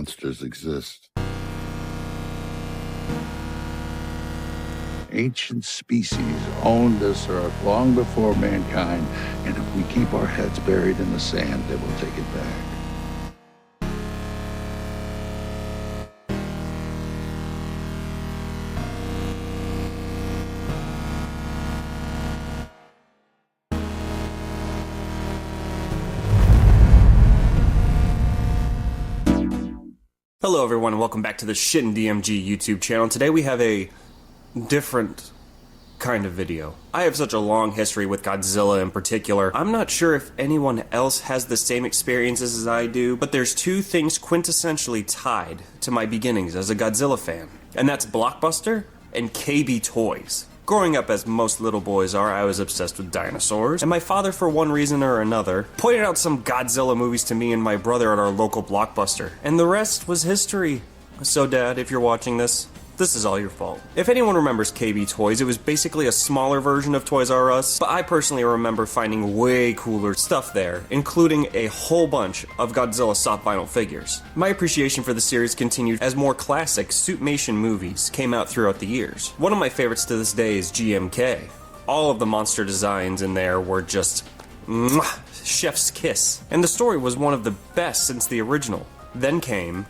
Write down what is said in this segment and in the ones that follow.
monsters exist. Ancient species owned this earth long before mankind, and if we keep our heads buried in the sand, they will take it back. Hello everyone and welcome back to the Shit and DMG YouTube channel. Today we have a different kind of video. I have such a long history with Godzilla in particular. I'm not sure if anyone else has the same experiences as I do, but there's two things quintessentially tied to my beginnings as a Godzilla fan, and that's Blockbuster and KB Toys. Growing up, as most little boys are, I was obsessed with dinosaurs, and my father, for one reason or another, pointed out some Godzilla movies to me and my brother at our local Blockbuster, and the rest was history. So Dad, if you're watching this is all your fault. If anyone remembers KB Toys, it was basically a smaller version of Toys R Us, but I personally remember finding way cooler stuff there, including a whole bunch of Godzilla soft vinyl figures. My appreciation for the series continued as more classic suitmation movies came out throughout the years. One of my favorites to this day is GMK. All of the monster designs in there were just chef's kiss, and the story was one of the best since the original. Then came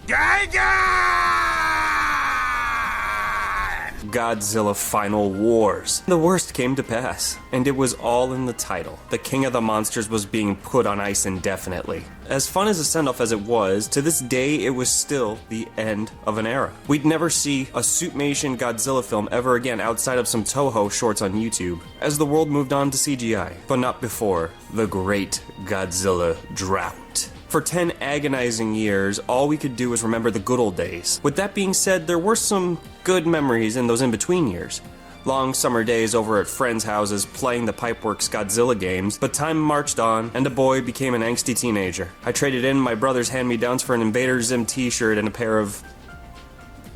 Godzilla Final Wars. The worst came to pass, and it was all in the title. The King of the Monsters was being put on ice indefinitely. As fun as a send-off as it was, to this day it was still the end of an era. We'd never see a suitmation Godzilla film ever again outside of some Toho shorts on YouTube, as the world moved on to CGI, but not before the Great Godzilla Drought. For 10 agonizing years, all we could do was remember the good old days. With that being said, there were some good memories in those in-between years. Long summer days over at friends' houses playing the Pipeworks Godzilla games, but time marched on, and a boy became an angsty teenager. I traded in my brother's hand-me-downs for an Invader Zim t-shirt and a pair of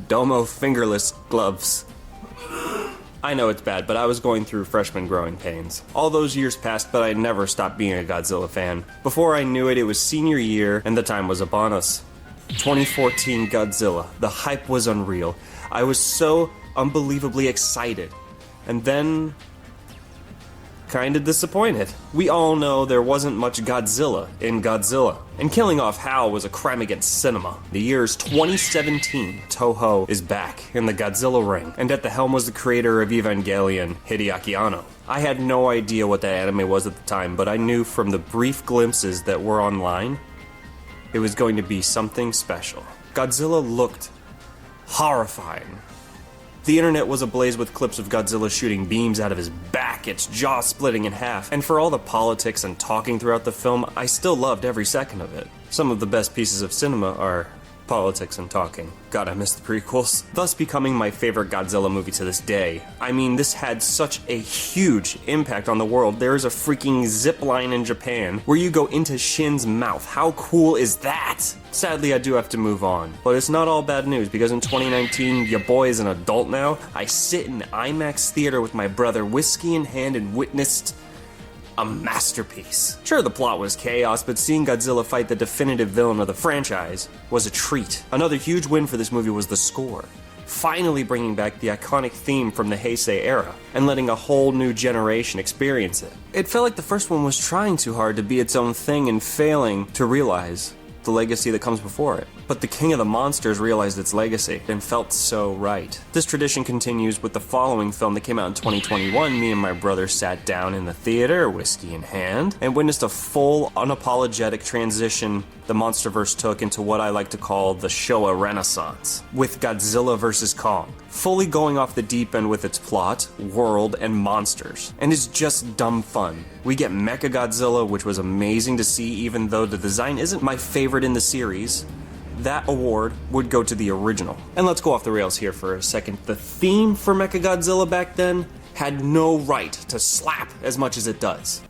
Domo fingerless gloves. I know it's bad, but I was going through freshman growing pains. All those years passed, but I never stopped being a Godzilla fan. Before I knew it, it was senior year, and the time was upon us. 2014 Godzilla. The hype was unreal. I was so unbelievably excited. And then kinda disappointed. We all know there wasn't much Godzilla in Godzilla, and killing off Hal was a crime against cinema. The year's 2017, Toho is back in the Godzilla ring, and at the helm was the creator of Evangelion, Hideaki Anno. I had no idea what that anime was at the time, but I knew from the brief glimpses that were online, it was going to be something special. Godzilla looked horrifying. The internet was ablaze with clips of Godzilla shooting beams out of his back, its jaw splitting in half, and for all the politics and talking throughout the film, I still loved every second of it. Some of the best pieces of cinema are politics and talking. God, I miss the prequels. Thus becoming my favorite Godzilla movie to this day. I mean, this had such a huge impact on the world. There is a freaking zip line in Japan where you go into Shin's mouth. How cool is that? Sadly, I do have to move on. But it's not all bad news, because in 2019, your boy is an adult now. I sit in the IMAX theater with my brother, whiskey in hand, and witnessed a masterpiece. Sure, the plot was chaos, but seeing Godzilla fight the definitive villain of the franchise was a treat. Another huge win for this movie was the score. Finally bringing back the iconic theme from the Heisei era, and letting a whole new generation experience it. It felt like the first one was trying too hard to be its own thing and failing to realize the legacy that comes before it. But the King of the Monsters realized its legacy and felt so right. This tradition continues with the following film that came out in 2021. Me and my brother sat down in the theater, whiskey in hand, and witnessed a full, unapologetic transition the Monsterverse took into what I like to call the Showa Renaissance, with Godzilla vs. Kong, fully going off the deep end with its plot, world, and monsters. And it's just dumb fun. We get Mechagodzilla, which was amazing to see, even though the design isn't my favorite in the series. That award would go to the original. And let's go off the rails here for a second. The theme for Mechagodzilla back then had no right to slap as much as it does.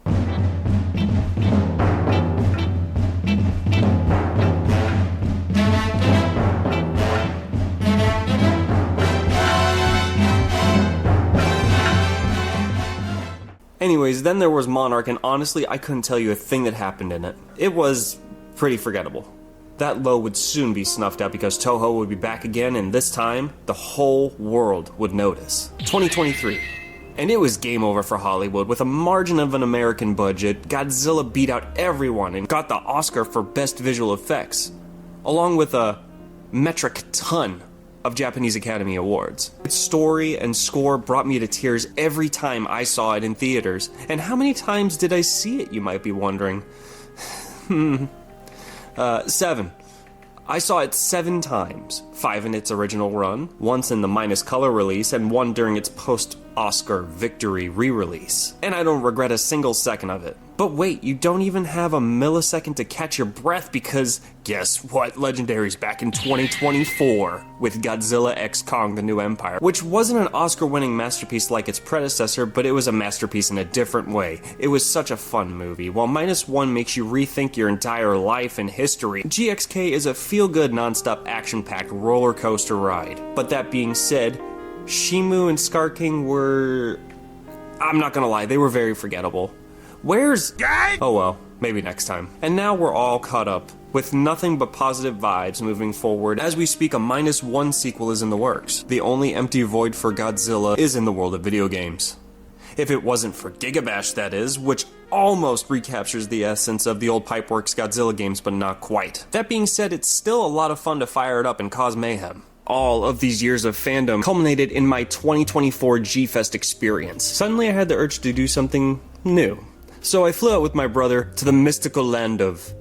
Anyways, then there was Monarch, and honestly, I couldn't tell you a thing that happened in it. It was pretty forgettable. That low would soon be snuffed out because Toho would be back again, and this time, the whole world would notice. 2023. And it was game over for Hollywood. With a margin of an American budget, Godzilla beat out everyone and got the Oscar for Best Visual Effects, along with a metric ton of Japanese Academy Awards. Its story and score brought me to tears every time I saw it in theaters. And how many times did I see it, you might be wondering? 7. I saw it 7 times, 5 in its original run, once in the minus color release, and 1 during its post-Oscar victory re-release. And I don't regret a single second of it. But wait, you don't even have a millisecond to catch your breath because, guess what? Legendary's back in 2024 with Godzilla x Kong: The New Empire, which wasn't an Oscar-winning masterpiece like its predecessor, but it was a masterpiece in a different way. It was such a fun movie. While -1 makes you rethink your entire life and history, GXK is a feel-good, non-stop, action-packed roller coaster ride. But that being said, Shimu and Scar King were... I'm not gonna lie, they were very forgettable. Where's... Oh well, maybe next time. And now we're all caught up, with nothing but positive vibes moving forward. As we speak, a -1 sequel is in the works. The only empty void for Godzilla is in the world of video games. If it wasn't for Gigabash, that is, which almost recaptures the essence of the old Pipeworks Godzilla games, but not quite. That being said, it's still a lot of fun to fire it up and cause mayhem. All of these years of fandom culminated in my 2024 Gfest experience. Suddenly I had the urge to do something new. So I flew out with my brother to the mystical land of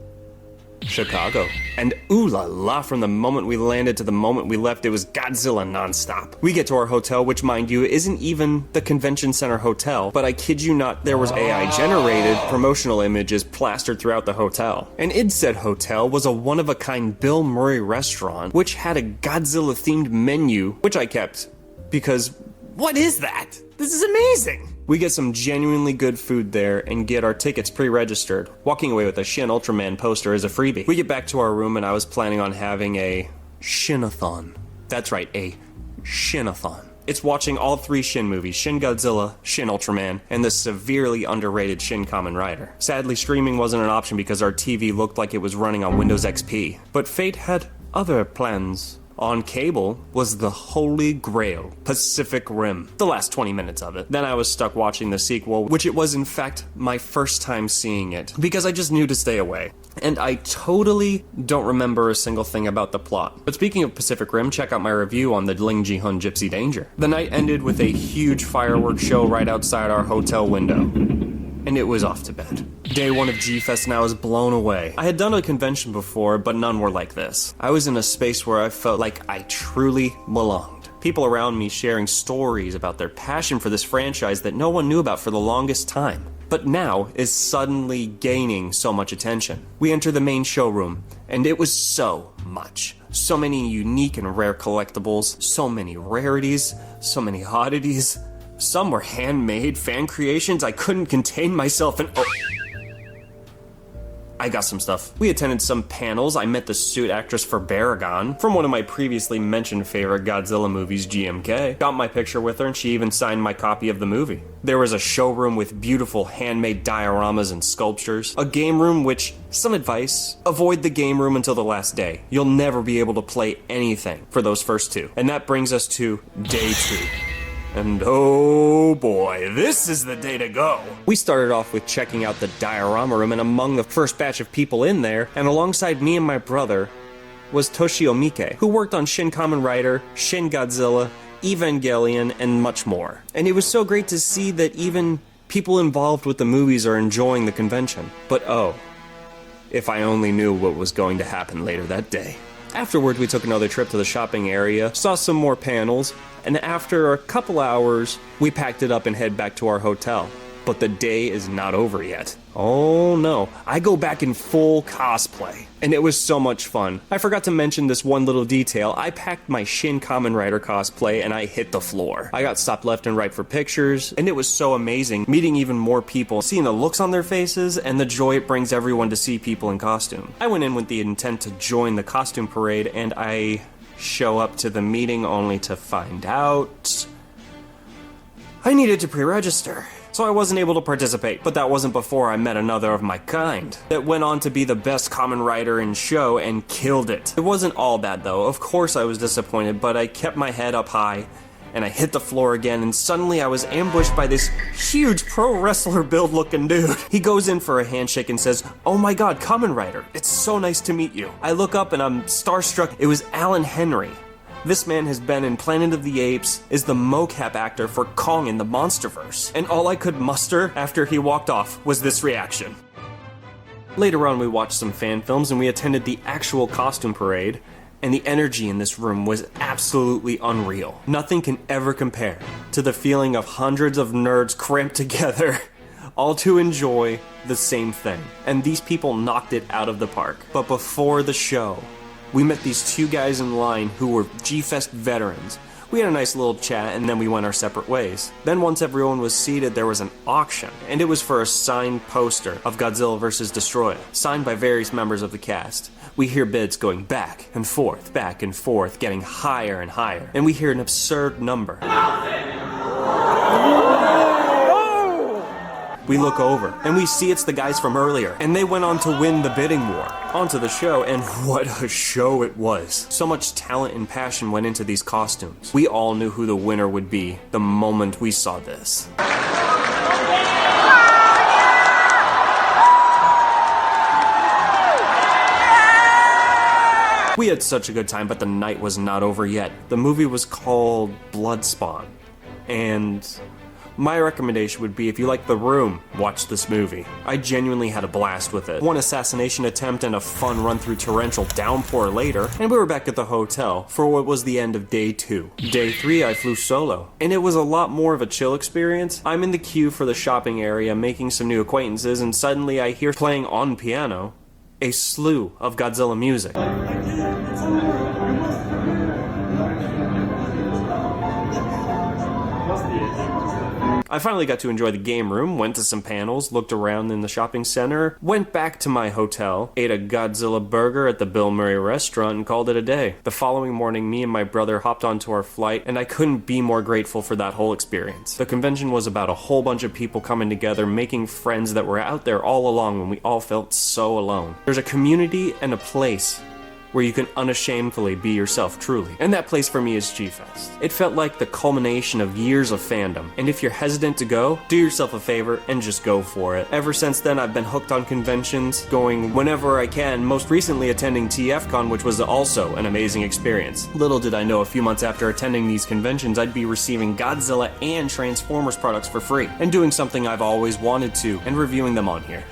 Chicago. And ooh la la, from the moment we landed to the moment we left, it was Godzilla nonstop. We get to our hotel, which mind you, isn't even the convention center hotel, but I kid you not, there was AI-generated promotional images plastered throughout the hotel. And in said hotel was a one-of-a-kind Bill Murray restaurant, which had a Godzilla-themed menu, which I kept, because what is that? This is amazing! We get some genuinely good food there and get our tickets pre-registered, walking away with a Shin Ultraman poster as a freebie. We get back to our room and I was planning on having a Shinathon. That's right, a Shinathon. It's watching all 3 Shin movies, Shin Godzilla, Shin Ultraman, and the severely underrated Shin Kamen Rider. Sadly, streaming wasn't an option because our TV looked like it was running on Windows XP. But fate had other plans. On cable was the Holy Grail, Pacific Rim, the last 20 minutes of it. Then I was stuck watching the sequel, which it was in fact my first time seeing it, because I just knew to stay away. And I totally don't remember a single thing about the plot. But speaking of Pacific Rim, check out my review on the Ling Ji-hun Gypsy Danger. The night ended with a huge fireworks show right outside our hotel window. And it was off to bed. Day 1 of Gfest and I was blown away. I had done a convention before, but none were like this. I was in a space where I felt like I truly belonged. People around me sharing stories about their passion for this franchise that no one knew about for the longest time, but now is suddenly gaining so much attention. We enter the main showroom, and it was so much. So many unique and rare collectibles, so many rarities, so many oddities. Some were handmade fan creations. I couldn't contain myself and I got some stuff. We attended some panels. I met the suit actress for Baragon from one of my previously mentioned favorite Godzilla movies, GMK. Got my picture with her and she even signed my copy of the movie. There was a showroom with beautiful handmade dioramas and sculptures. A game room which, some advice, avoid the game room until the last day. You'll never be able to play anything for those first 2. And that brings us to day 2. And oh boy, this is the day to go. We started off with checking out the diorama room, and among the first batch of people in there, and alongside me and my brother, was Toshio Miike, who worked on Shin Kamen Rider, Shin Godzilla, Evangelion, and much more. And it was so great to see that even people involved with the movies are enjoying the convention. But oh, if I only knew what was going to happen later that day. Afterward, we took another trip to the shopping area, saw some more panels, and after a couple hours, we packed it up and head back to our hotel. But the day is not over yet. Oh no, I go back in full cosplay. And it was so much fun. I forgot to mention this one little detail. I packed my Shin Kamen Rider cosplay and I hit the floor. I got stopped left and right for pictures, and it was so amazing meeting even more people, seeing the looks on their faces, and the joy it brings everyone to see people in costume. I went in with the intent to join the costume parade, and I show up to the meeting only to find out I needed to pre-register. so I wasn't able to participate. But that wasn't before I met another of my kind that went on to be the best Kamen Rider in show and killed it. It wasn't all bad though. Of course I was disappointed, but I kept my head up high and I hit the floor again, and suddenly I was ambushed by this huge pro wrestler build looking dude. He goes in for a handshake and says, "Oh my god, Kamen Rider, it's so nice to meet you." I look up and I'm starstruck. It was Alan Henry. This man has been in Planet of the Apes, is the mocap actor for Kong in the Monsterverse, and all I could muster after he walked off was this reaction. Later on we watched some fan films and we attended the actual costume parade, and the energy in this room was absolutely unreal. Nothing can ever compare to the feeling of hundreds of nerds cramped together, all to enjoy the same thing. And these people knocked it out of the park. But before the show, we met these two guys in line who were Gfest veterans. We had a nice little chat and then we went our separate ways. Then once everyone was seated, there was an auction, and it was for a signed poster of Godzilla vs. Destroyer, signed by various members of the cast. We hear bids going back and forth, getting higher and higher, and we hear an absurd number. We look over, and we see it's the guys from earlier, and they went on to win the bidding war. Onto the show, and what a show it was. So much talent and passion went into these costumes. We all knew who the winner would be the moment we saw this. We had such a good time, but the night was not over yet. The movie was called Bloodspawn, and my recommendation would be, if you like The Room, watch this movie. I genuinely had a blast with it. One assassination attempt and a fun run through torrential downpour later, and we were back at the hotel for what was the end of day 2. Day 3 I flew solo, and it was a lot more of a chill experience. I'm in the queue for the shopping area making some new acquaintances, and suddenly I hear playing on piano a slew of Godzilla music. I finally got to enjoy the game room, went to some panels, looked around in the shopping center, went back to my hotel, ate a Godzilla burger at the Bill Murray restaurant, and called it a day. The following morning, me and my brother hopped onto our flight, and I couldn't be more grateful for that whole experience. The convention was about a whole bunch of people coming together, making friends that were out there all along when we all felt so alone. There's a community and a place where you can unashamedly be yourself truly. And that place for me is Gfest. It felt like the culmination of years of fandom, and if you're hesitant to go, do yourself a favor and just go for it. Ever since then, I've been hooked on conventions, going whenever I can, most recently attending TFCon, which was also an amazing experience. Little did I know a few months after attending these conventions, I'd be receiving Godzilla and Transformers products for free, and doing something I've always wanted to, and reviewing them on here.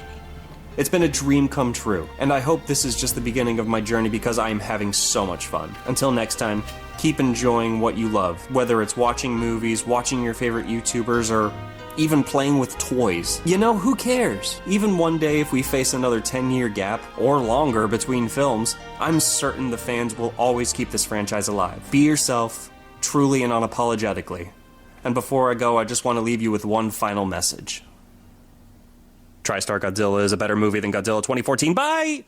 It's been a dream come true, and I hope this is just the beginning of my journey because I am having so much fun. Until next time, keep enjoying what you love, whether it's watching movies, watching your favorite YouTubers, or even playing with toys. You know, who cares? Even one day if we face another 10-year gap, or longer, between films, I'm certain the fans will always keep this franchise alive. Be yourself, truly and unapologetically. And before I go, I just want to leave you with one final message. TriStar Godzilla is a better movie than Godzilla 2014. Bye!